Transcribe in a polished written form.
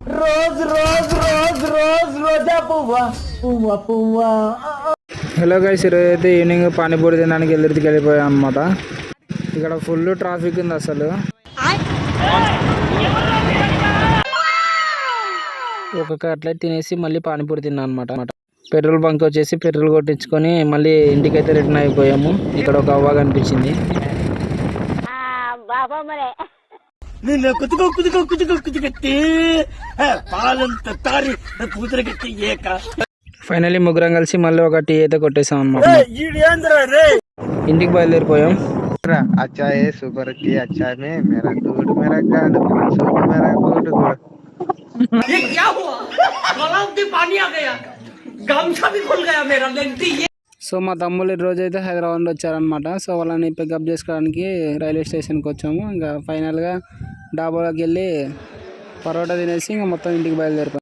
Rose rose rose rose రోజా పువ్వా పువ్వా పువ్వా. హలో గైస్, ఈరోజు అయితే ఈవినింగ్ పానీపూరి తినడానికి ఎదురుకి వెళ్ళిపోయాం అనమాట. ఇక్కడ ఫుల్ ట్రాఫిక్ ఉంది అసలు. ఒక కట్లెట్ తినేసి మళ్ళీ పానీపూరి తిన్నాను అనమాట. పెట్రోల్ బంక్ వచ్చేసి పెట్రోల్ కొట్టించుకొని మళ్ళీ ఇంటికైతే రిటర్న్ అయిపోయాము. ఇక్కడ ఒక అవ్వ కనిపించింది. నిన్న కుతుకో కుతుకో కుతుకో కుతుకత్తి పాలంత తారి పూతరకెత్తి ఏక. ఫైనల్లీ ముగ్గురం కలిసి మళ్ళీ ఒక టీ అయితే కొట్టేసాం అనమాట. ఇంటికి బయలుదేరిపోయాం. अच्छा है सुपर की अच्छा में मेरा गुड मेरा गाड सुपर मेरा गुड गुड ये क्या हुआ? गला में पानी आ गया, गमछा भी खुल गया मेरा लेंटी. సో మా తమ్ముళ్ళు ఈ రోజు అయితే హైదరాబాద్ వచ్చారనమాట. సో వాళ్ళని పికప్ చేసుకోవడానికి రైల్వే స్టేషన్కి వచ్చాము. ఇంకా ఫైనల్గా డాబాలోకి వెళ్ళి పరోటా తినేసి ఇంకా మొత్తం ఇంటికి బయలుదేరిపోయాం.